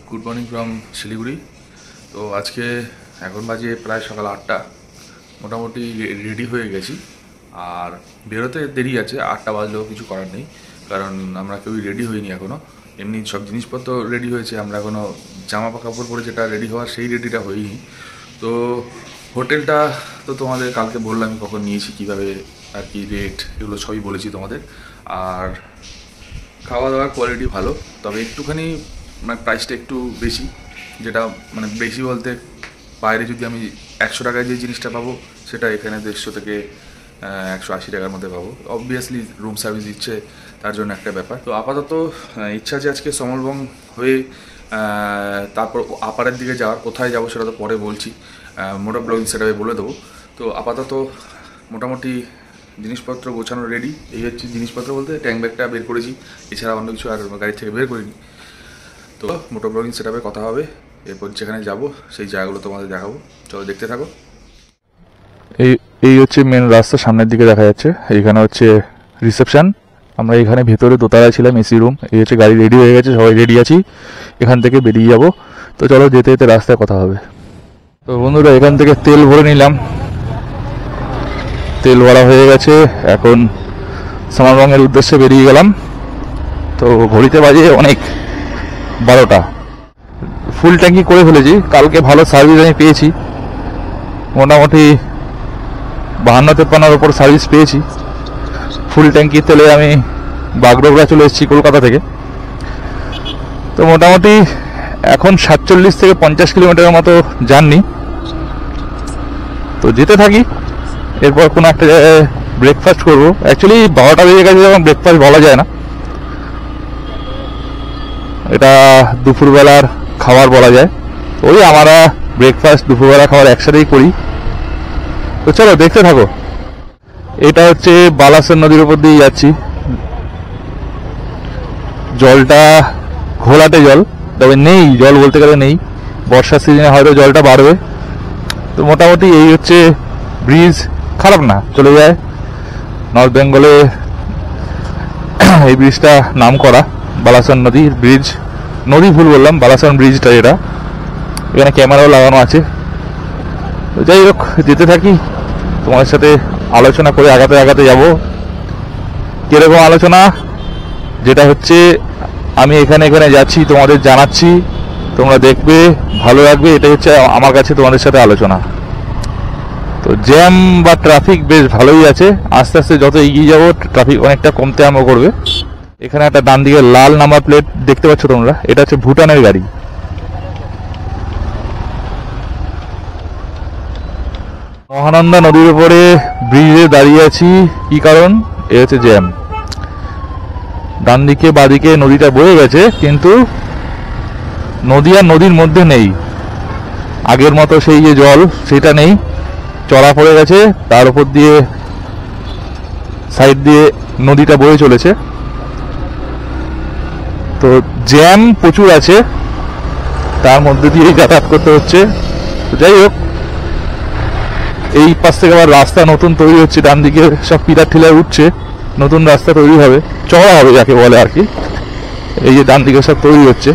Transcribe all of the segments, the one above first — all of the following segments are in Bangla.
Good morning from Siliguri. তো আজকে এখন বাজে প্রায় সকাল 8টা। মোটামুটি রেডি হয়ে গেছি, আর বেরোতে দেরি আছে, 8টা বাজলেও কিছু করার নেই, কারণ আমরা কেউই রেডি হইনি এখনও। এমনি সব জিনিসপত্র রেডি হয়েছে, আমরা এখনও জামা কাপড় পরে যেটা রেডি হওয়ার সেই রেডিটা হইনি। তো হোটেলটা তো তোমাদের কালকে বললাম কখন নিয়েছি, কীভাবে আর কি রেট, এগুলো সবই বলেছি তোমাদের। আর খাওয়া দাওয়ার কোয়ালিটি ভালো, তবে একটুখানি মানে প্রাইসটা একটু বেশি। যেটা মানে বেশি বলতে, বাইরে যদি আমি 100 টাকায় যে জিনিসটা পাবো, সেটা এখানে 150 থেকে 180 টাকার মধ্যে পাবো। অবভিয়াসলি রুম সার্ভিস দিচ্ছে, তার জন্য একটা ব্যাপার। তো আপাতত ইচ্ছা আছে আজকে সমলবং হয়ে তারপর আপারের দিকে যাওয়ার। কোথায় যাবো সেটা তো পরে বলছি, মোটা ব্লগিং সেটা বলে দেবো। তো আপাতত মোটামুটি জিনিসপত্র গোছানো রেডি। এই হচ্ছে জিনিসপত্র বলতে, ট্যাঙ্ক ব্যাগটা বের করেছি, এছাড়া অন্য কিছু আর গাড়ি থেকে বের করিনি। তো মোটো ব্লগিং সেটআপে কথা হবে, এরপর যেখানে যাব সেই জায়গাগুলো তোমাদের দেখাবো। চলো দেখতে থাকো। এই হচ্ছে মেন রাস্তা, সামনের দিকে দেখা যাচ্ছে। এইখানে হচ্ছে রিসেপশন। আমরা এখানে ভেতরে দোতলায় ছিলাম, এসি রুম। এই হচ্ছে গাড়ি রেডি হয়ে গেছে, সবাই রেডি আছি, এখান থেকে বেরিয়ে যাব। তো চলো যেতে যেতে রাস্তায় কথা হবে। তো বন্ধুরা, এখান থেকে তেল ভরে নিলাম, তেল ভরা হয়ে গেছে। এখন সমলবংয়ের উদ্দেশ্যে বেরিয়ে গেলাম। তো ঘড়িতে বাজে অনেক 12টা। ফুল ট্যাঙ্কি করে ফেলেছি, কালকে ভালো সার্ভিস আমি পেয়েছি, মোটামুটি 52-53-র ওপর সার্ভিস পেয়েছি। ফুল ট্যাঙ্কি তেলে আমি বাগডোগরা চলে এসেছি কলকাতা থেকে। তো মোটামুটি এখন 47 থেকে 50 কিলোমিটারের মতো জার্নি। তো যেতে থাকি, এরপর কোনো একটা জায়গায় ব্রেকফাস্ট করবো। অ্যাকচুয়ালি 12টা বেজে গেছে, যখন ব্রেকফাস্ট বলা যায় না, এটা দুপুরবেলার খাবার বলা যায়। ওই আমরা ব্রেকফাস্ট দুপুরবেলা খাবার একসাথেই করি। তো চলো দেখতে থাকো। এটা হচ্ছে বালাসন নদীর উপর দিয়ে যাচ্ছি। জলটা ঘোলাটে জল, তবে নেই জল বলতে গেলে নেই, বর্ষার সিজনে হয়তো জলটা বাড়বে। তো মোটামুটি এই হচ্ছে ব্রিজ, খারাপ না, চলে যায়। নর্থ বেঙ্গলে এই ব্রিজটা নাম করা, বালাসন নদীর ব্রিজ। নদী ভুল বললাম, বালাসন ব্রিজটা যেটা, এখানে ক্যামেরাও লাগানো আছে। তো যাই হোক, যেতে থাকি, তোমাদের সাথে আলোচনা করে আগাতে আগাতে যাব। কিরকম আলোচনা, যেটা হচ্ছে আমি এখানে যাচ্ছি তোমাদের জানাচ্ছি, তোমরা দেখবে, ভালো লাগবে, এটাই হচ্ছে আমার কাছে তোমাদের সাথে আলোচনা। তো জ্যাম বা ট্রাফিক বেশ ভালোই আছে, আস্তে আস্তে যত এগিয়ে যাবো ট্রাফিক অনেকটা কমতে আরম্ভ করবে। এখানে একটা ডান দিকে লাল নাম্বার প্লেট দেখতে পাচ্ছ তোমরা, এটা হচ্ছে ভুটানের গাড়ি। মহানন্দা নদীর উপরে ব্রিজে দাঁড়িয়ে আছি, কি কারণ, এ হচ্ছে জ্যাম। ডান দিকে বাদিকে নদীটা বয়ে গেছে, কিন্তু নদী আর নদীর মধ্যে নেই আগের মতো সেই যে জল, সেটা নেই, চড়া পড়ে গেছে, তার উপর দিয়ে সাইড দিয়ে নদীটা বয়ে চলেছে। তো জ্যাম প্রচুর আছে, তার মধ্যে দিয়েই যাতায়াত করতে হচ্ছে। যাই হোক, এই পাশ থেকে আবার রাস্তা নতুন তৈরি হচ্ছে, ডান দিকে সব পিলার ঠিলার উঠছে, নতুন রাস্তা তৈরি হবে, চড়া হবে যাকে বলে আর কি। এই যে ডান দিকে সব তৈরি হচ্ছে।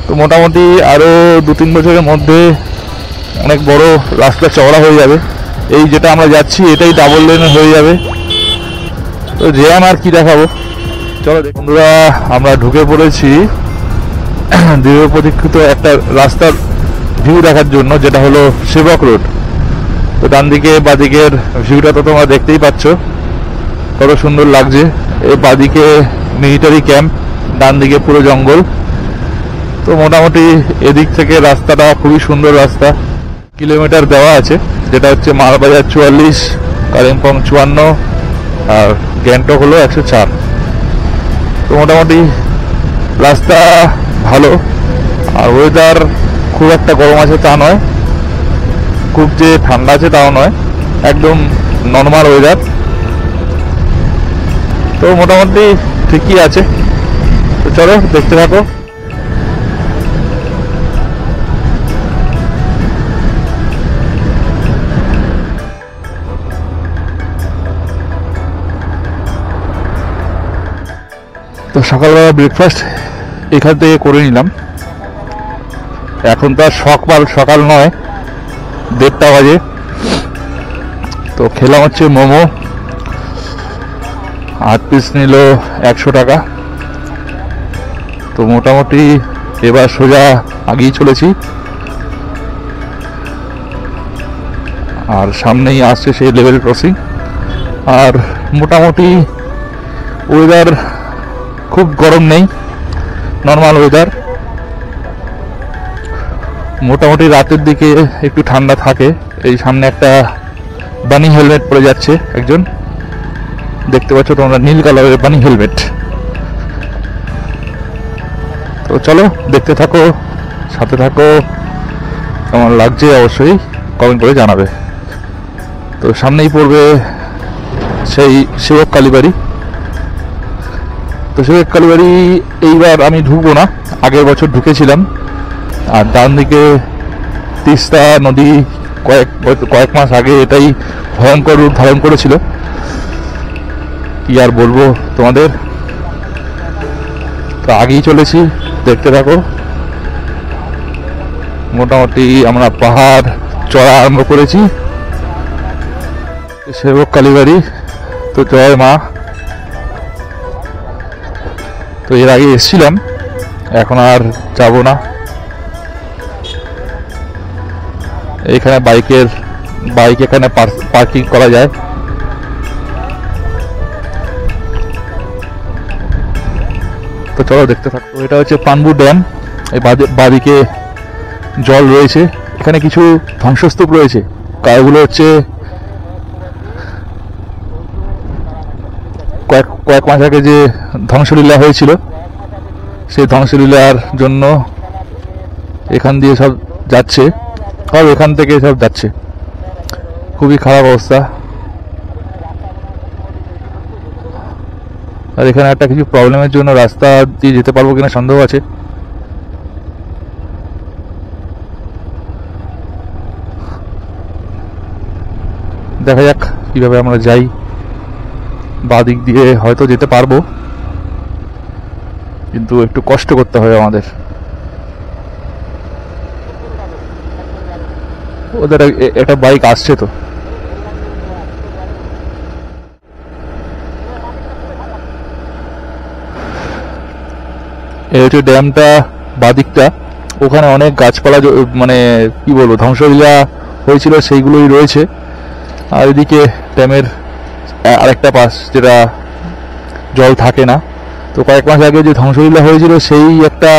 তো মোটামুটি আরো 2-3 বছরের মধ্যে অনেক বড় রাস্তা চওড়া হয়ে যাবে। এই যেটা আমরা যাচ্ছি এটাই ডাবল লেনের হয়ে যাবে। তো জ্যাম আর কি দেখাবো, চলো বন্ধুরা, আমরা ঢুকে পড়েছি দীর্ঘ প্রতীক্ষিত একটা রাস্তার ভিউ দেখার জন্য, যেটা হলো সেবক রোড। তো ডান দিকে বাদিকের ভিউটা তো তোমরা দেখতেই পাচ্ছ, কত সুন্দর লাগছে। এই বাদিকে মিলিটারি ক্যাম্প, ডান দিকে পুরো জঙ্গল। তো মোটামুটি এদিক থেকে রাস্তাটা খুবই সুন্দর রাস্তা। কিলোমিটার দেওয়া আছে, যেটা হচ্ছে মালবাজার 44, কালিম্পং 54, আর গ্যাংটক হলো 104। তো মোটামুটি রাস্তা ভালো, আর ওয়েদার খুব একটা গরম আছে তা নয়, খুব যে ঠান্ডা আছে তাও নয়, একদম নর্মাল ওয়েদার। তো মোটামুটি ঠিকই আছে। তো চলো দেখতে থাকো। তো সকালবেলা ব্রেকফাস্ট এখান থেকে করে নিলাম, এখন তো আর সকাল সকাল নয়, 1:30 বাজে। তো খেলাম হচ্ছে মোমো, 8 পিস নিল 100 টাকা। তো মোটামুটি এবার সোজা আগেই চলেছি, আর সামনেই আসছে সেই লেভেল ক্রসিং। আর মোটামুটি ওয়েদার খুব গরম নেই, নর্মাল ওয়েদার। মোটামুটি রাতের দিকে একটু ঠান্ডা থাকে। এই সামনে একটা বানি হেলমেট পরে যাচ্ছে একজন, দেখতে পাচ্ছ তোমরা, নীল কালারের বানি হেলমেট। তো চলো দেখতে থাকো, সাথে থাকো, কেমন লাগছে অবশ্যই কমেন্ট করে জানাবে। তো সামনেই পড়বে সেই সেবক কালীবাড়ি। তো সেবক কালীবাড়ি এইবার আমি ঢুকবো না, আগের বছর ঢুকেছিলাম। আর ডান দিকে তিস্তা নদী কয়েক মাস আগে এটাই ভয়ঙ্কর রূপ ধারণ করেছিল, কি আর বলবো তোমাদের। তো আগেই চলেছি, দেখতে থাকো। মোটামুটি আমরা পাহাড় চড়া আরম্ভ করেছি। সেবক কালীবাড়ি, তো জয় মা। তো এর আগে এসেছিলাম, এখন আর যাব না। এখানে বাইক এখানে পার্কিং করা যায়। তো চলো দেখতে থাকো। এটা হচ্ছে পানবু ড্যাম, এই বাদিকে জল রয়েছে। এখানে কিছু ধ্বংসস্তূপ রয়েছে, কারগুলো হচ্ছে কয়েক মাস আগে যে ধ্বংসলীলা হয়েছিল, সেই ধ্বংসলীলার জন্য এখান দিয়ে সব যাচ্ছে, সব এখান থেকে সব যাচ্ছে। খুবই খারাপ অবস্থা। আর এখানে একটা কিছু প্রবলেমের জন্য রাস্তা দিয়ে যেতে পারবো কিনা সন্দেহ আছে। দেখা যাক কিভাবে আমরা যাই। বাদিক দিয়ে হয়তো যেতে পারবো, কিন্তু একটু কষ্ট করতে হবে আমাদের। ওদের একটা বাইক আসছে। তো এই হচ্ছে ড্যামটা, বাদিকটা। ওখানে অনেক গাছপালা, মানে কি বলবো, ধ্বংসলীলা হয়েছিল সেইগুলোই রয়েছে। আর এদিকে ড্যামের আরেকটা পাশ, যেটা জল থাকে না। তো কয়েক মাস আগে যে ধ্বংসলীলা হয়েছিল সেই একটা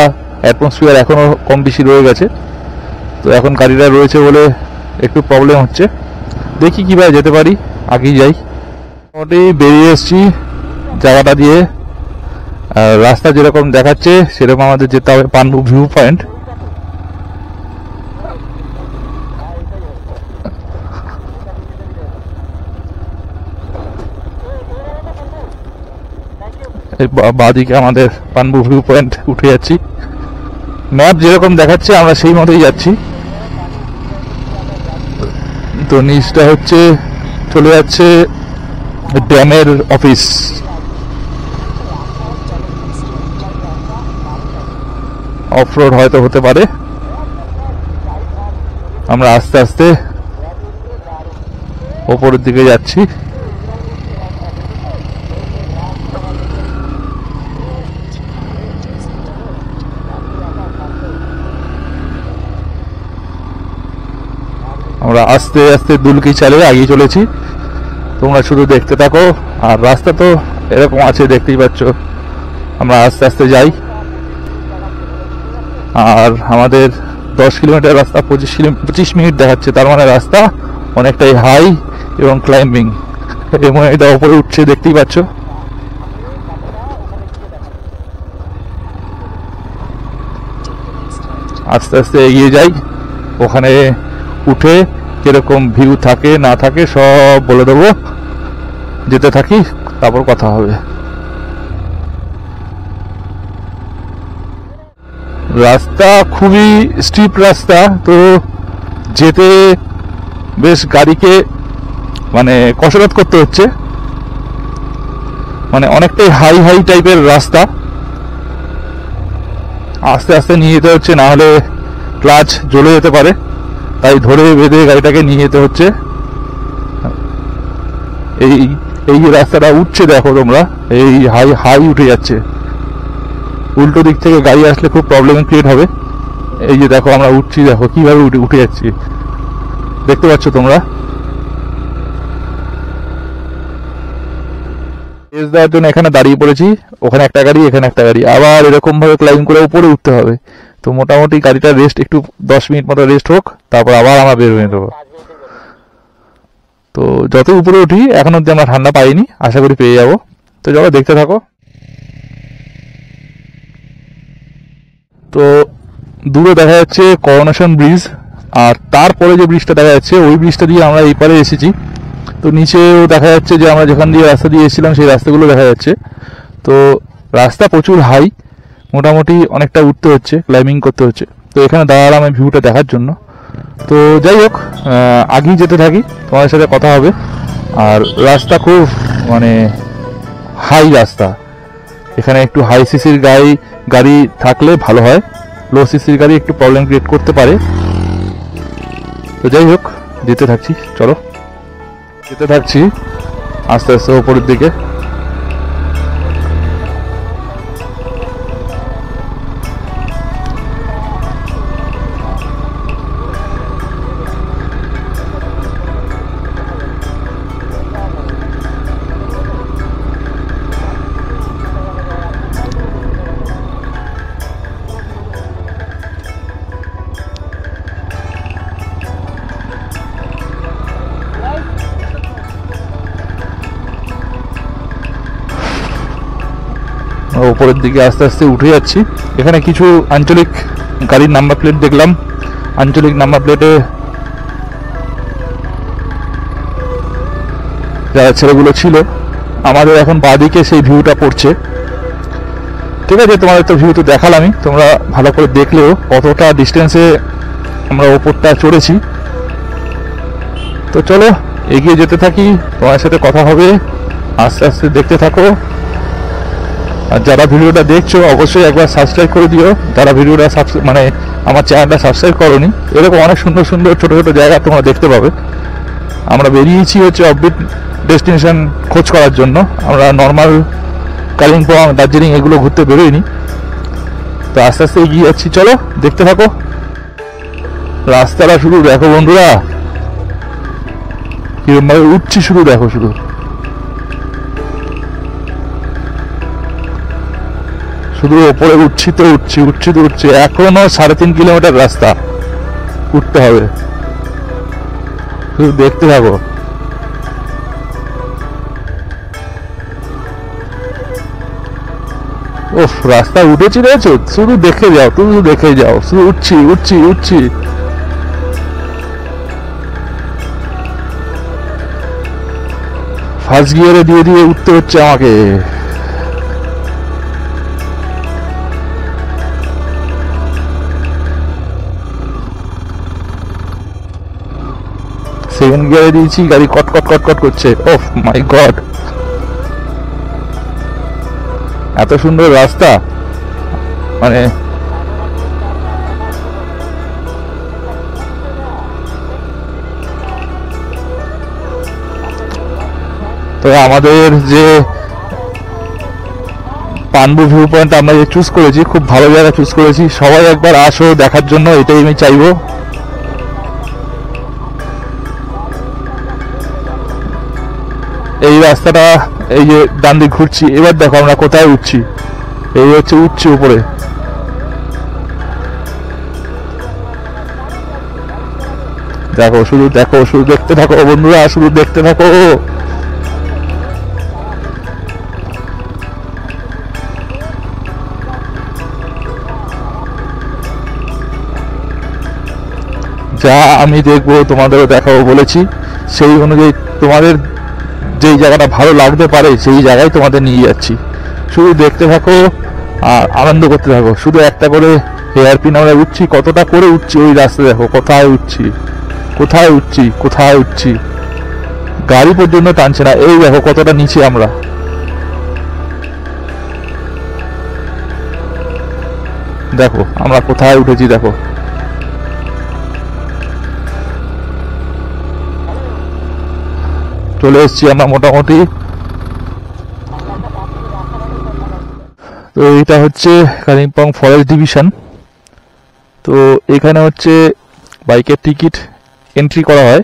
অ্যাটমসফিয়ার এখনো কম বেশি রয়ে গেছে। তো এখন গাড়িটা রয়েছে বলে একটু প্রবলেম হচ্ছে। দেখি কিভাবে যেতে পারি, আগেই যাই। মোটামুটি বেরিয়ে এসছি জায়গাটা দিয়ে। রাস্তা যেরকম দেখাচ্ছে সেরকম আমাদের যেতে হবে পানবু ভিউ পয়েন্ট। বাদিকে আমাদের পানবু ভিউ পয়েন্ট উঠে যাচ্ছি। ম্যাপ যেরকম দেখাচ্ছে আমরা সেই মতোই যাচ্ছি। তো নিচটা হচ্ছে চলে যাচ্ছে ড্যামের অফিস। অফরোড হয়তো হতে পারে। আমরা আস্তে আস্তে ওপরের দিকে যাচ্ছি। আমরা আস্তে আস্তে দুলকি চালিয়ে এগিয়ে চলেছি, তোমরা শুধু দেখতে থাকো। আর রাস্তা তো এরকম আছে, দেখতেই পাচ্ছ। আমরা আস্তে আস্তে যাই। আর আমাদের 10 কিলোমিটার রাস্তা 25 মিনিট দেখাচ্ছে, তার মানে রাস্তা অনেকটাই হাই এবং ক্লাইম্বিং। এবং এটা উপরে উঠছে, দেখতেই পাচ্ছ। আস্তে আস্তে এগিয়ে যাই, ওখানে উঠে কিরকম ভিউ থাকে না থাকে সব বলে দেবো। যেতে থাকি, তারপর কথা হবে। রাস্তা খুবই স্টিপ রাস্তা, তো যেতে বেশ গাড়িকে মানে কসরত করতে হচ্ছে। মানে অনেকটাই হাই হাই টাইপের রাস্তা, আস্তে আস্তে নিয়ে যেতে হচ্ছে, না হলে ক্লাচ জ্বলে যেতে পারে, তাই ধরে বেঁধে গাড়িটাকে নিয়ে যেতে হচ্ছে। এই এই যে রাস্তাটা উঠছে দেখো তোমরা, এই হাই হাই উঠে যাচ্ছে, উল্টো দিক থেকে গাড়ি আসলে খুব প্রবলেম ক্রিয়েট হবে। এই যে দেখো আমরা উঠছি, দেখো কিভাবে উঠে যাচ্ছি, দেখতে পাচ্ছ তোমরা। টেস্ট দেওয়ার জন্য এখানে দাঁড়িয়ে পড়েছি, ওখানে একটা গাড়ি এখানে একটা গাড়ি, আবার এরকম ভাবে ক্লাইম করে উপরে উঠতে হবে। তো মোটামুটি গাড়িটা রেস্ট একটু 10 মিনিট মতো রেস্ট হোক, তারপর আবার আমরা বের হয়ে দেবো। তো যত উপরে উঠি এখন অব্দি আমরা ঠান্ডা পাইনি, আশা করি পেয়ে যাবো। তো চলো দেখতে থাকো। তো দূরে দেখা যাচ্ছে করোনেশন ব্রিজ, আর তারপরে যে ব্রিজটা দেখা যাচ্ছে ওই ব্রিজটা দিয়ে আমরা এই পারে এসেছি। তো নিচেও দেখা যাচ্ছে যে আমরা যেখান দিয়ে রাস্তা দিয়ে এসেছিলাম সেই রাস্তাগুলো দেখা যাচ্ছে। তো রাস্তা প্রচুর হাই, মোটামুটি অনেকটা উঠতে হচ্ছে, ক্লাইম্বিং করতে হচ্ছে। তো এখানে দাঁড়ালাম আমি ভিউটা দেখার জন্য। তো যাই হোক, আগেই যেতে থাকি, তোমাদের সাথে কথা হবে। আর রাস্তা খুব মানে হাই রাস্তা, এখানে একটু হাই সিসির গাড়ি থাকলে ভালো হয়, লো সিসির গাড়ি একটু প্রবলেম ক্রিয়েট করতে পারে। তো যাই হোক যেতে থাকছি, চলো যেতে থাকছি আস্তে আস্তে ওপরের দিকে। উপরের দিকে আস্তে আস্তে উঠে যাচ্ছি। এখানে কিছু আঞ্চলিক গাড়ির নাম্বার প্লেট দেখলাম, আঞ্চলিক নাম্বার প্লেটে যারা ছেলেগুলো ছিল। আমাদের এখন বাঁদিকে সেই ভিউটা পড়ছে, ঠিক আছে। তোমাদের তো ভিউ তো দেখালামই, তোমরা ভালো করে দেখলেও কতটা ডিস্টেন্সে আমরা ওপরটা চড়েছি। তো চলো এগিয়ে যেতে থাকি, তোমার সাথে কথা হবে, আস্তে আস্তে দেখতে থাকো। আর যারা ভিডিওটা দেখছো অবশ্যই একবার সাবস্ক্রাইব করে দিও, যারা ভিডিওটা মানে আমার চ্যানেলটা সাবস্ক্রাইব করোনি। এরকম অনেক সুন্দর সুন্দর ছোটো ছোটো জায়গা তোমরা দেখতে পাবে। আমরা বেরিয়েছি হচ্ছে অফবিট ডেস্টিনেশন খোঁজ করার জন্য, আমরা নর্মাল কালিম্পং দার্জিলিং এগুলো ঘুরতে বেরোইনি। তো আস্তে আস্তে এগিয়ে যাচ্ছি, চলো দেখতে থাকো। রাস্তাটা শুধু দেখো বন্ধুরা, কিরকম ভাবে উঠছি শুধু দেখো, শুধু শুধু ওপরে উঠছি তো উঠছি। এখনো 3.5 কিলোমিটার রাস্তা উঠতে হবে, শুধু দেখতে থাকো। ওফ, রাস্তা উঠেছি রয়েছে, শুধু দেখে যাও, শুধু উঠছি। ফার্স্ট গিয়ারে দিয়ে উঠতে হচ্ছে আমাকে। সেকেন্ড গিয়ারে দিয়েছি, গাড়ি কট করছে। ওহ মাই গড, এত সুন্দর রাস্তা, মানে তো আমাদের যে পানবু ভিউ পয়েন্ট আমরা যে চুজ করেছি, খুব ভালো জায়গা চুজ করেছি। সবাই একবার আসো দেখার জন্য, এটাই আমি চাইবো। এই রাস্তাটা, এই যে ডান দিক ঘুরছি, এবার দেখো আমরা কোথায় উঠছি। এই হচ্ছে উঠছি উপরে, দেখো শুধু দেখতে থাকো বন্ধুরা, শুধু দেখতে থাকো। যা আমি দেখবো তোমাদেরও দেখাবো বলেছি, সেই অনুযায়ী তোমাদের যেই জায়গাটা ভালো লাগতে পারে সেই জায়গায় তোমাদের নিয়ে যাচ্ছি। শুধু দেখতে থাকো আর আনন্দ করতে থাকো। শুধু একটা করে হেয়ার পিন আমরা উঠছি, কতটা করে উঠছি, ওই রাস্তা দেখো কোথায় উঠছি, গাড়ি পর্যন্ত টানছে না। এই দেখো কতটা নিচে আমরা, দেখো আমরা কোথায় উঠেছি, দেখো চলে এসেছি আমরা মোটামুটি। তো এটা হচ্ছে কালিম্পং ফরেস্ট ডিভিশন। তো এখানে হচ্ছে বাইকের টিকিট এন্ট্রি করা হয়।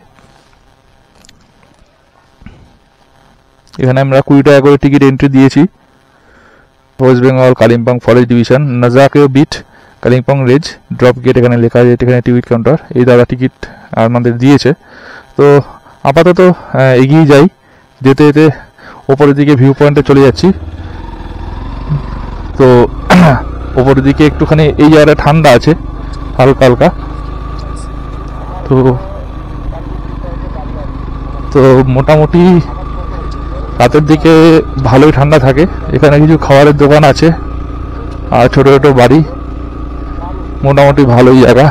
এখানে আমরা 20 টাকা করে টিকিট এন্ট্রি দিয়েছি। West Bengal Kalimpong forest division নাজাকে beat Kalimpong range drop gate এখানে লেখা আছে, এখানে টিকিট কাউন্টার। এই দাদা টিকিট আমাদের দিয়েছে। তো আপাতত এগিয়ে যাই, যেতে যেতে ওপরের দিকে ভিউ পয়েন্টে চলে যাচ্ছি। তো ওপরের দিকে একটুখানি এই জায়গাটা ঠান্ডা আছে হালকা হালকা। তো মোটামুটি রাতের দিকে ভালোই ঠান্ডা থাকে। এখানে কিছু খাবারের দোকান আছে আর ছোট ছোট বাড়ি, মোটামুটি ভালোই জায়গা।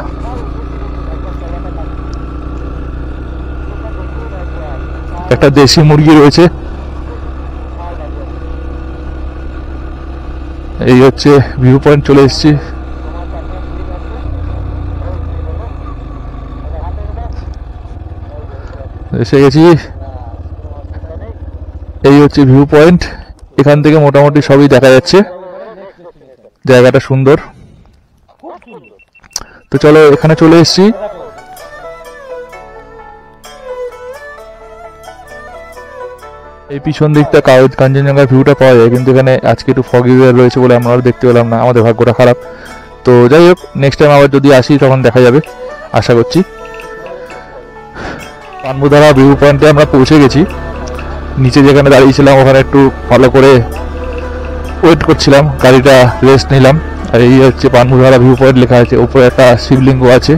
একটা দেশি মুরগি রয়েছে। এই হচ্ছে ভিউ পয়েন্ট, চলে এসেছি। এসে গেছি। এই হচ্ছে ভিউ পয়েন্ট, এখান থেকে মোটামুটি সবই দেখা যাচ্ছে, জায়গাটা সুন্দর। তো চলো এখানে চলে এসেছি। এই পিছন দিকটা কাঞ্চনজঙ্ঘার ভিউটা পাওয়া যায়, কিন্তু এখানে আজকে একটু ফগি ওয়েদার রয়েছে বলে আমরা আর দেখতে পেলাম না, আমাদের ভাগ্যটা খারাপ। তো যাই হোক, নেক্সট টাইম আবার যদি আসি তখন দেখা যাবে আশা করছি। পানবুধারা ভিউ পয়েন্টে আমরা পৌঁছে গেছি। নিচে যেখানে দাঁড়িয়েছিলাম ওখানে একটু ভালো করে ওয়েট করছিলাম, গাড়িটা রেস্ট নিলাম। আর এই হচ্ছে পানবুধারা ভিউ পয়েন্ট লেখা আছে, উপরে একটা শিবলিঙ্গ আছে।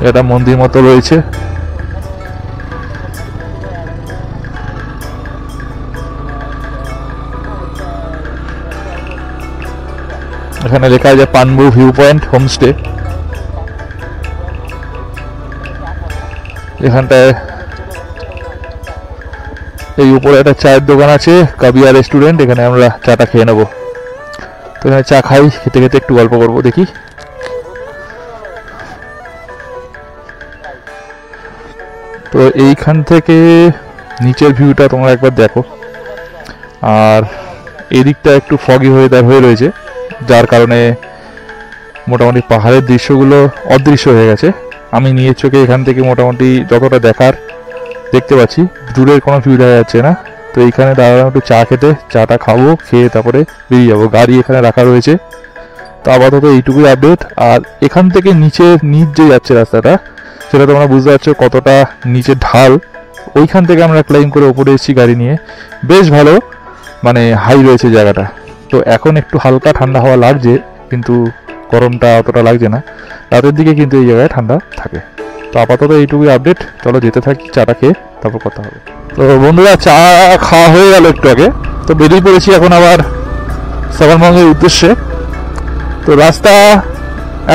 এটা মন্দির মতো রয়েছে। এখানে লেখা আছে পানবু ভিউ পয়েন্ট হোমস্টে। এখানটায় এই উপরে একটা চায়ের দোকান আছে, কাবিয়া রেস্টুরেন্ট। এখানে আমরা চাটা খেয়ে নেবো। তো এখানে চা খাই, খেতে খেতে একটু গল্প করবো দেখি। তো এইখান থেকে নিচের ভিউটা তোমরা একবার দেখো। আর এদিকটা একটু ফগি ওয়েদার হয়ে রয়েছে, যার কারণে মোটামুটি পাহাড়ের দৃশ্যগুলো অদৃশ্য হয়ে গেছে। আমি নিজের চোখে এখান থেকে মোটামুটি যতটা দেখার দেখতে পাচ্ছি, দূরের কোনো ভিউ দেখা যাচ্ছে না। তো এইখানে দাঁড়ালাম একটু চা খেতে, চাটা খাবো, খেয়ে তারপরে বেরিয়ে যাবো। গাড়ি এখানে রাখা রয়েছে। তো আপাতত এইটুকুই আপডেট। আর এখান থেকে নিচ যে যাচ্ছে রাস্তাটা, সেটা তোমরা বুঝতে পারছো কতটা নিচে ঢাল। ওইখান থেকে আমরা ক্লাইম করে ওপরে এসেছি গাড়ি নিয়ে। বেশ ভালো, মানে হাই রয়েছে জায়গাটা। তো এখন একটু হালকা ঠান্ডা হাওয়া লাগছে, কিন্তু গরমটা অতটা লাগছে না। রাতের দিকে কিন্তু এই জায়গায় ঠান্ডা থাকে। তো আপাতত এইটুকুই আপডেট। চলো যেতে থাকি, চাটা খেয়ে তারপর কথা হবে। তো বন্ধুরা, চা খাওয়া হয়ে গেল একটু আগে। তো বেরিয়ে পড়েছি এখন আবার সাবানবঙ্গের উদ্দেশ্যে। তো রাস্তা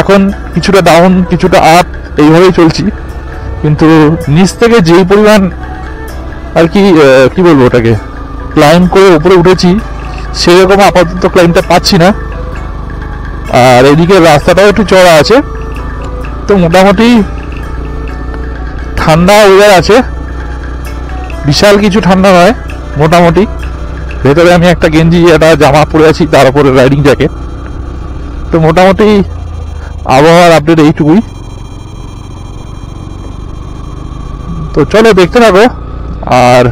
এখন কিছুটা ডাউন কিছুটা আপ এইভাবেই চলছি, কিন্তু নিচ থেকে যেই পরিমাণ আর কি বলবো ওটাকে ক্লাইম্ব করে উপরে উঠেছি, সেরকম আপাতত ক্লাইম্বটা পাচ্ছি না। আর এদিকে রাস্তাটাও একটু চড়া আছে। তো মোটামুটি ঠান্ডা ওয়েদার আছে, বিশাল কিছু ঠান্ডা নয়, মোটামুটি। ভেতরে আমি একটা গেঞ্জি একটা জামা পরে আছি, তার উপরে রাইডিং জ্যাকেট। তো মোটামুটি আবহাওয়ার আপডেট এইটুকুই। তো চলো দেখতে থাকো। আর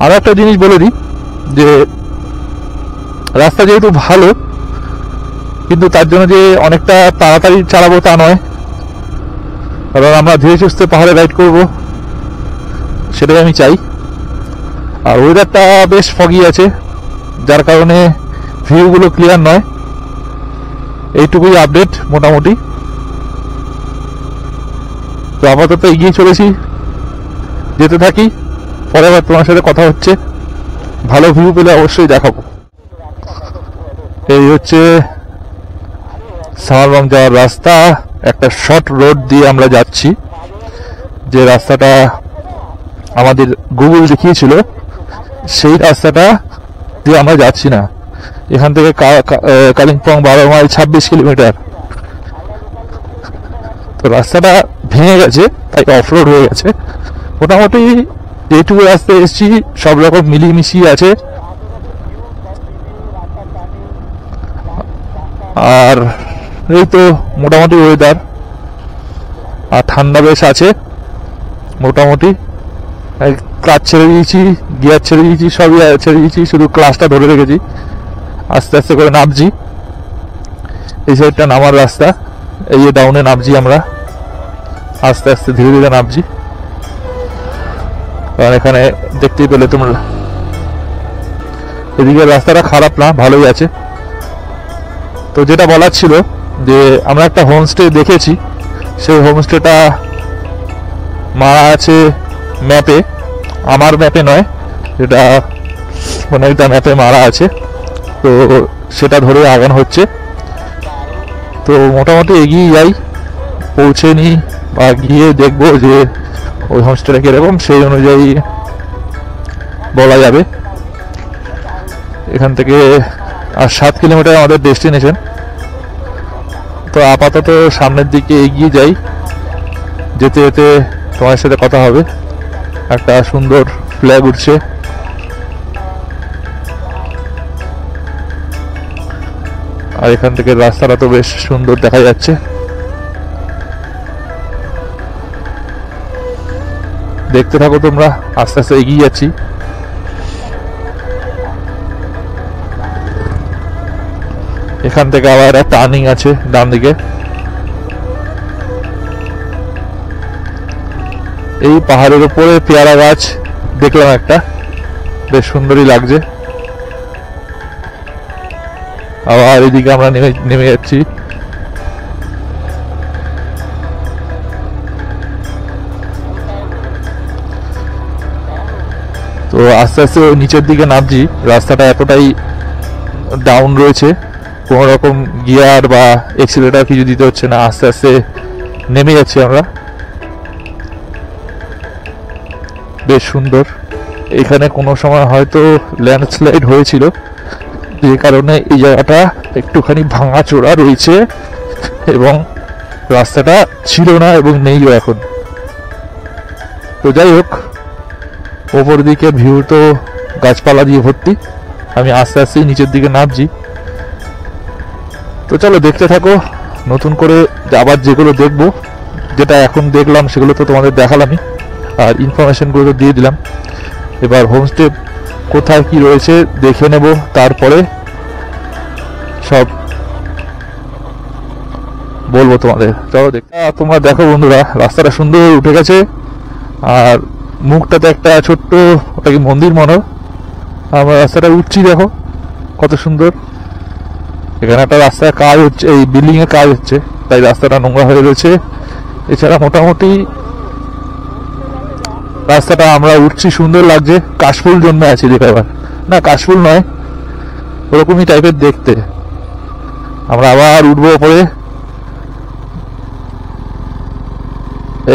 আরো একটা জিনিস বলে দিই, যে রাস্তা যেহেতু ভালো, কিন্তু তার জন্য যে অনেকটা তাড়াতাড়ি চালাবো তা নয়, কারণ আমরা ধীরে সুস্থে পাহাড়ে রাইড করব, সেটাই আমি চাই। আর ওয়েদারটা বেশ ফগি আছে, যার কারণে ভিউগুলো ক্লিয়ার নয়। এইটুকুই আপডেট মোটামুটি। তো আপাতত এগিয়ে চলেছি, যেতে থাকি। পরে আবার তোমার সাথে কথা হচ্ছে, ভালো ভিউ পেলে অবশ্যই দেখাবো। এই হচ্ছে সামারবং যাওয়ার রাস্তা। একটা শর্ট রোড দিয়ে আমরা যাচ্ছি, যে রাস্তাটা আমাদের গুগল দেখিয়েছিল, সেই রাস্তাটা দিয়ে আমরা যাচ্ছি না। এখান থেকে কালিম্পং 12 মাইল 26 কিলোমিটার। তো রাস্তাটা ভেঙে গেছে, তাই অফরোড হয়ে গেছে। মোটামুটি যেটুকু রাস্তায় এসেছি সব রকম মিলিয়ে মিশিয়ে আছে। আর এই তো মোটামুটি ওয়েদার, আর ঠান্ডা বেশ আছে মোটামুটি। ক্লাচ ছেড়ে দিয়েছি, গিয়ার ছেড়ে দিয়েছি, সবই ছেড়ে দিয়েছি, শুধু ক্লাচটা ধরে রেখেছি। আস্তে আস্তে করে নামছি, এই সাইডটা নামার রাস্তা, এই যে ডাউনে নামছি আমরা, আস্তে আস্তে ধীরে ধীরে নামছি। কারণ এখানে দেখতেই পেলে তোমরা এদিকে রাস্তাটা খারাপ না, ভালোই আছে। তো যেটা বলার ছিল যে আমরা একটা হোমস্টে দেখেছি, সেই হোমস্টেটা মারা আছে ম্যাপে, আমার ম্যাপে নয়, এটা মানে একটা ম্যাপে মারা আছে। তো সেটা ধরে আগানো হচ্ছে। তো মোটামুটি এগিয়ে যাই, পৌঁছে নিই বা গিয়ে দেখবো যে ওই হোমস্টেটা কীরকম, সেই অনুযায়ী বলা যাবে। এখান থেকে আর 7 কিলোমিটার আমাদের ডেস্টিনেশন। তো আপাতত সামনের দিকে এগিয়ে যাই, যেতে যেতে তোমার সাথে কথা হবে। একটা সুন্দর ফ্ল্যাগ উঠছে, আর এখান থেকে রাস্তাটা তো বেশ সুন্দর দেখা যাচ্ছে। দেখতে থাকো তোমরা, আস্তে আস্তে এগিয়ে যাচ্ছি। এখান থেকে আবার একটা টার্নিং আছে ডান দিকে। এই পাহাড়ের উপরে পেয়ারা গাছ দেখলাম একটা, বেশ সুন্দরই লাগছে। আবার এদিকে আমরা নেমে যাচ্ছি। তো আস্তে আস্তে নিচের দিকে নামছি, রাস্তাটা এতটাই ডাউন রয়েছে, কোনো রকম গিয়ার বা এক্সিলেটার কিছু দিতে হচ্ছে না, আস্তে আস্তে নেমে যাচ্ছি আমরা। বেশ সুন্দর। এখানে কোনো সময় হয়তো ল্যান্ডস্লাইড হয়েছিল, যে কারণে এই জায়গাটা একটুখানি ভাঙাচোরা রয়েছে এবং রাস্তাটা ছিল না এবং নেইও এখন। তো যাই হোক, ওপর দিকে ভিউ তো গাছপালা দিয়ে ভর্তি। আমি আস্তে আস্তে নিচের দিকে নামছি। তো চলো দেখতে থাকো, নতুন করে আবার যেগুলো দেখবো, যেটা এখন দেখলাম সেগুলো তো তোমাদের দেখালামই, আর ইনফরমেশনগুলো তো দিয়ে দিলাম। এবার হোমস্টে কোথায় কি রয়েছে দেখে নেব, তারপরে সব বলবো তোমাদের। চলো দেখতে। তোমরা দেখো বন্ধুরা, রাস্তাটা সুন্দর উঠে গেছে, আর মুখটাতে একটা ছোট্ট, ওটা কি মন্দির মনে হয়। আমরা রাস্তাটা উঠছি, দেখো কত সুন্দর। এখানে একটা রাস্তায় কাজ হচ্ছে, এই বিল্ডিং এর কাজ হচ্ছে, তাই রাস্তাটা নোংরা হয়ে রয়েছে। এছাড়া মোটামুটি রাস্তাটা আমরা উঠছি, সুন্দর লাগছে। কাশফুল জন্মে আছে দেখো, এবার না কাশফুল নয়, ওরকমই টাইপের দেখতে। আমরা আবার উঠবো ওপরে,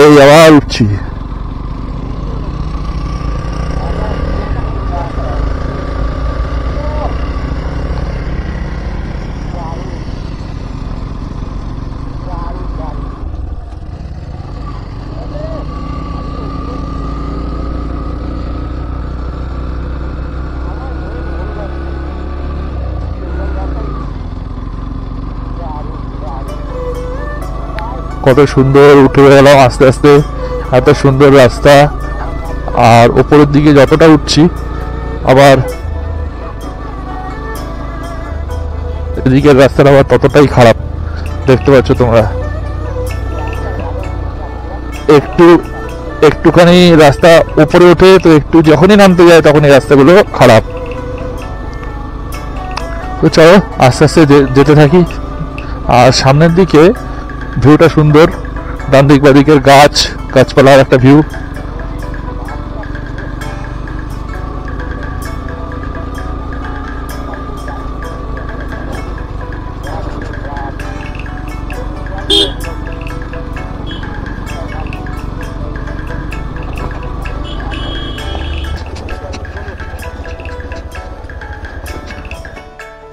এই আবার উঠছি। কত সুন্দর উঠে গেলাম আস্তে আস্তে, এত সুন্দর রাস্তা। আর ওপরের দিকে যতটা উঠছি, আবার এদিকের রাস্তাটা আবার ততটাই খারাপ, দেখতে পাচ্ছ তোমরা। একটুখানি রাস্তা উপরে ওঠে তো, একটু যখনই নামতে যায় তখন এই রাস্তাগুলো খারাপ। তো চলো আস্তে আস্তে যেতে থাকি। আর সামনের দিকে ভিউটা সুন্দর, ডান দিক বাদিকের গাছপালার একটা ভিউ।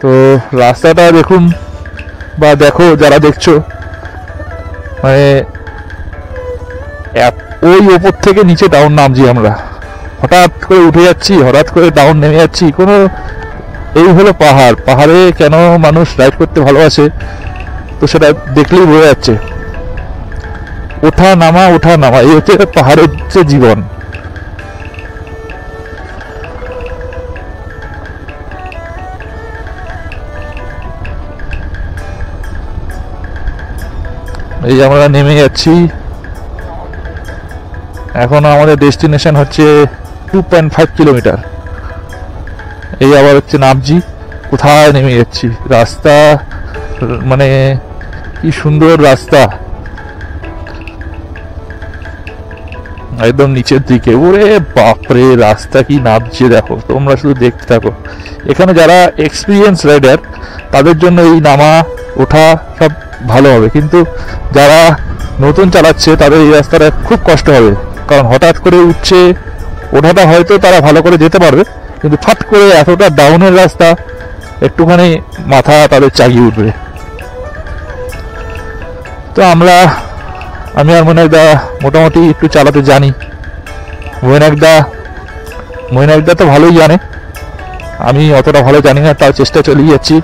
তো রাস্তাটা দেখুন বা দেখো যারা দেখছো, মানে ওই ওপর থেকে নিচে ডাউন নামছি আমরা, হঠাৎ করে উঠে যাচ্ছি, হঠাৎ করে ডাউন নেমে যাচ্ছি। কোনো এই হলো পাহাড়, পাহাড়ে কেন মানুষ রাইড করতে ভালোবাসে তো সেটা দেখলেই বোঝা যাচ্ছে। ওঠা নামা ওঠা নামা, এই হচ্ছে পাহাড়ের যে জীবন। এই যে আমরা নেমে যাচ্ছি, এখন আমাদের ডেস্টিনেশন হচ্ছে 2.5 কিলোমিটার। এই আবার হচ্ছে নামছি, কোথায় নেমে যাচ্ছি। রাস্তা মানে কি সুন্দর রাস্তা, একদম নিচের দিকে। ওরে বাপরে, রাস্তা কি নামছে দেখো, তোমরা শুধু দেখতে থাকো। এখানে যারা এক্সপিরিয়েন্স রাইডার তাদের জন্য এই নামা ওঠা সব ভালো হবে, কিন্তু যারা নতুন চালাচ্ছে তাদের এই রাস্তাটা খুব কষ্ট হবে, কারণ হঠাৎ করে উঠছে। ওঠাটা হয়তো তারা ভালো করে যেতে পারবে, কিন্তু ফাট করে এতটা ডাউনের রাস্তা, একটুখানি মাথা তাদের চাগিয়ে উঠবে। তো আমি আর মৈনাকদা মোটামুটি একটু চালাতে জানি। মৈনাকদা তো ভালোই জানে, আমি অতটা ভালো জানি না, তার চেষ্টা চালিয়ে যাচ্ছি।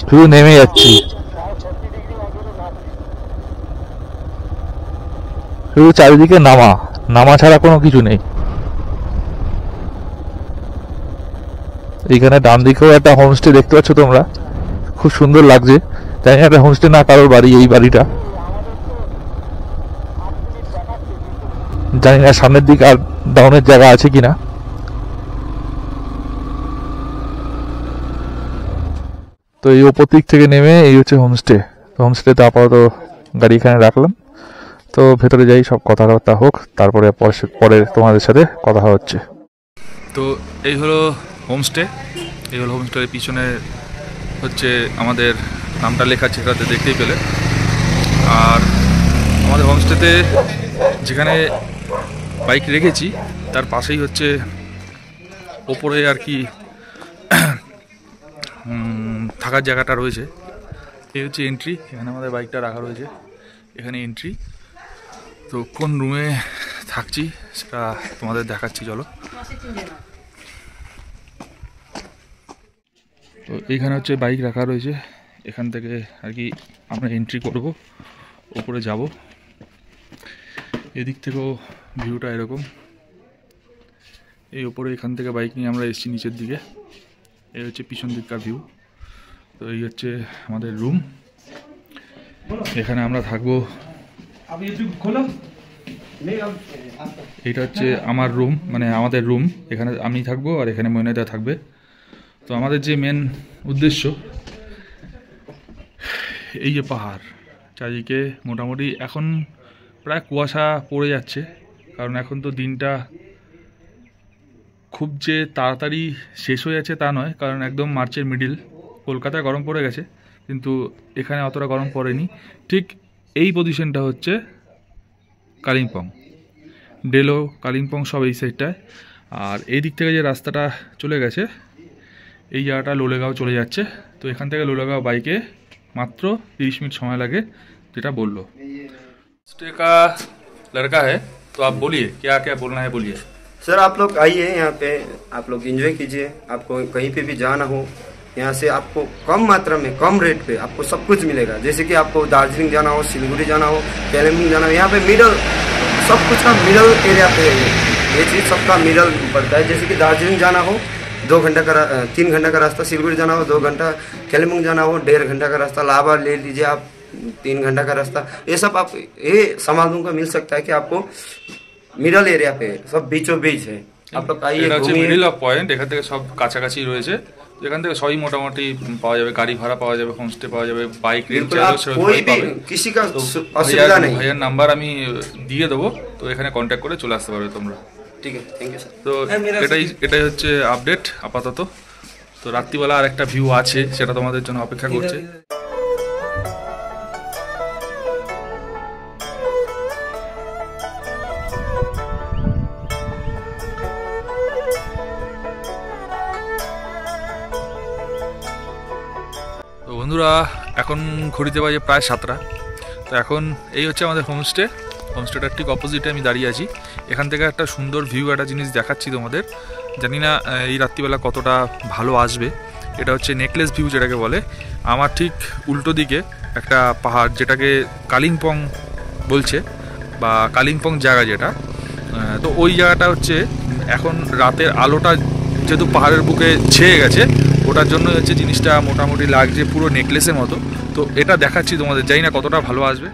শুধু নেমে যাচ্ছি, শুধু চারিদিকে নামা ছাড়া কোনো কিছু নেই। এখানে ডান দিকেও একটা হোমস্টে দেখতে পাচ্ছ তোমরা, খুব সুন্দর লাগছে। জানি না একটা হোমস্টে না কারোর বাড়ি এই বাড়িটা, জানি না সামনের দিকে আর ডাউনের জায়গা আছে কিনা। তো এই ওপর দিক থেকে নেমে এই হচ্ছে হোমস্টে। তো হোমস্টেতে আপাতত গাড়ি এখানে রাখলাম। তো ভেতরে যাই, সব কথাবার্তা হোক, তারপরে পরে তোমাদের সাথে কথা হচ্ছে। তো এই হলো হোমস্টে, এই হলো হোমস্টের পিছনে হচ্ছে আমাদের নামটা লেখা, সেটাতে দেখতেই পেলে। আর আমাদের হোমস্টেতে যেখানে বাইক রেখেছি তার পাশেই হচ্ছে ওপরে আর কি থাকার জায়গাটা রয়েছে। এই হচ্ছে এন্ট্রি, এখানে আমাদের বাইকটা রাখা রয়েছে, এখানে এন্ট্রি। তো কোন রুমে থাকছি সেটা তোমাদের দেখাচ্ছি, চলো। তো এইখানে হচ্ছে বাইক রাখা রয়েছে, এখান থেকে আর কি আমরা এন্ট্রি করব, ওপরে যাব। এদিক থেকেও ভিউটা এরকম, এই ওপরে এখান থেকে বাইক নিয়ে আমরা এসেছি নিচের দিকে। এই হচ্ছে পিছন দিককার ভিউ। তো এই হচ্ছে আমাদের রুম, এখানে আমরা থাকবো। এটা হচ্ছে আমার রুম, মানে আমাদের রুম। এখানে আমি থাকবো আর এখানে মৈনাকদা থাকবে। তো আমাদের যে মেন উদ্দেশ্য, এই যে পাহাড় চারিদিকে মোটামুটি এখন প্রায় কুয়াশা পড়ে যাচ্ছে, কারণ এখন তো দিনটা খুব যে তাড়াতাড়ি শেষ হয়ে যাচ্ছে তা নয়, কারণ একদম মার্চের মিডিল। কলকাতায় গরম পড়ে গেছে, কিন্তু এখানে অতটা গরম পড়েনি। ঠিক এই পজিশনটা হচ্ছে কালিম্পং, ডেলো কালিম্পং সব এই সাইডটায়। আর এই দিক থেকে যে রাস্তাটা চলে গেছে, এই জায়গাটা লোলেগাঁও চলে যাচ্ছে। তো এখান থেকে লোলেগাঁও বাইকে মাত্র 30 মিনিট সময় লাগে, যেটা বললো। स्टे का लड़का है, तो आप बोलिए क्या क्या बोलना है, बोलिए। सर आप लोग आइए यहाँ पे, आप लोग एंजॉय कीजिए। आपको कहीं पे भी जाना हो, यहाँ से आपको कम मात्रा में कम रेट पे आपको सब कुछ मिलेगा। जैसे कि आपको दार्जिलिंग जाना हो, सिलीगुड़ी जाना हो, कालिम्पोंग जाना हो, यहाँ पे मिडल सब कुछ का मिडल एरिया पे है। ये चीज़ सबका मिडल पड़ता है। जैसे कि दार्जिलिंग जाना हो 3 घंटा का रास्ता, सिलीगुड़ी जाना हो 2 घंटा, कालिम्पोंग जाना हो 1.5 घंटा का रास्ता, लाभा ले लीजिए आप 3 घंटा का रास्ता। ये सब आप ये सामानों का मिल सकता है कि आपको मिडल एरिया पे सब बीचों बीच है। आप लोग आइए, মিডল অফ পয়েন্ট, এখান থেকে সব কাছাকাছি রয়েছে। এখান থেকে সবই মোটামুটি পাওয়া যাবে, গাড়ি ভাড়া পাওয়া যাবে, হোমস্টে পাওয়া যাবে, বাইক রেন্ট कोई भी किसी का असुविधा नहीं। ভাইয়ার নাম্বার আমি দিয়ে দেবো, তো এখানে কন্ট্যাক্ট করে চলে আসতে পারবে তোমরা। ठीक है, थैंक यू सर। তো এটাই হচ্ছে আপডেট আপাতত। তো রাত্রিবেলা আর একটা ভিউ আছে, সেটা তোমাদের জন্য অপেক্ষা করছে। তো বন্ধুরা, এখন ঘড়িতে বাজে প্রায় 7টা। তো এখন এই হচ্ছে আমাদের হোমস্টেটার ঠিক অপোজিটে আমি দাঁড়িয়ে আছি। এখান থেকে একটা সুন্দর ভিউ, একটা জিনিস দেখাচ্ছি তোমাদের। জানি না এই রাত্রিবেলা কতটা ভালো আসবে। এটা হচ্ছে নেকলেস ভিউ যেটাকে বলে। আমার ঠিক উল্টো দিকে একটা পাহাড়, যেটাকে কালিম্পং বলছে বা কালিম্পং জায়গা যেটা, তো ওই জায়গাটা হচ্ছে এখন রাতের আলোটা যেহেতু পাহাড়ের বুকে ছেয়ে গেছে, ওটার জন্য হচ্ছে জিনিসটা মোটামুটি লাগছে পুরো নেকলেসের মতো। তো এটা দেখাচ্ছি তোমাদের, জানি না কতটা ভালো আসবে।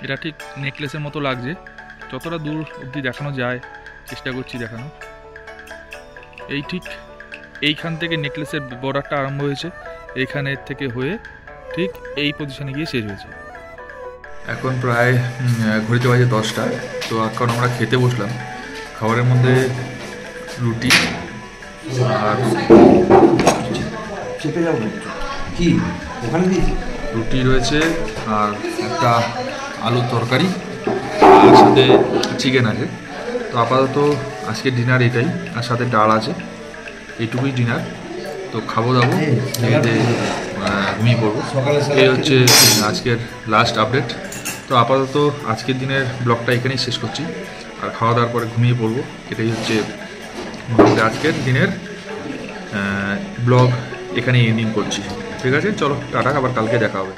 এটা ঠিক নেকলেসের মতো লাগছে, যতটা দূর অবধি দেখানো যায় চেষ্টা করছি দেখানো। এই ঠিক এইখান থেকে নেকলেসের বর্ডারটা আরম্ভ হয়েছে, এইখানের থেকে হয়ে ঠিক এই পজিশনে গিয়ে শেষ হয়েছে। এখন প্রায় ঘড়িতে বাজে 10টা। তো এখন আমরা খেতে বসলাম। খাবারের মধ্যে রুটি আর রুটি রয়েছে, আর একটা আলুর তরকারি, আর সাথে চিকেন আছে। তো আপাতত আজকে ডিনার এটাই, আর সাথে ডাল আছে, এইটুকুই ডিনার। তো খাবো দাবো, খেয়ে ঘুমিয়ে পড়বো। এই হচ্ছে আজকের লাস্ট আপডেট। তো আপাতত আজকের দিনের ব্লগটা এখানেই শেষ করছি, আর খাওয়া দাওয়ার পরে ঘুমিয়ে পড়বো। এটাই হচ্ছে মোটামুটি আজকের দিনের ব্লগ, এখানেই এন্ডিং করছি। ঠিক আছে, চলো টাটা, আবার কালকে দেখা হবে।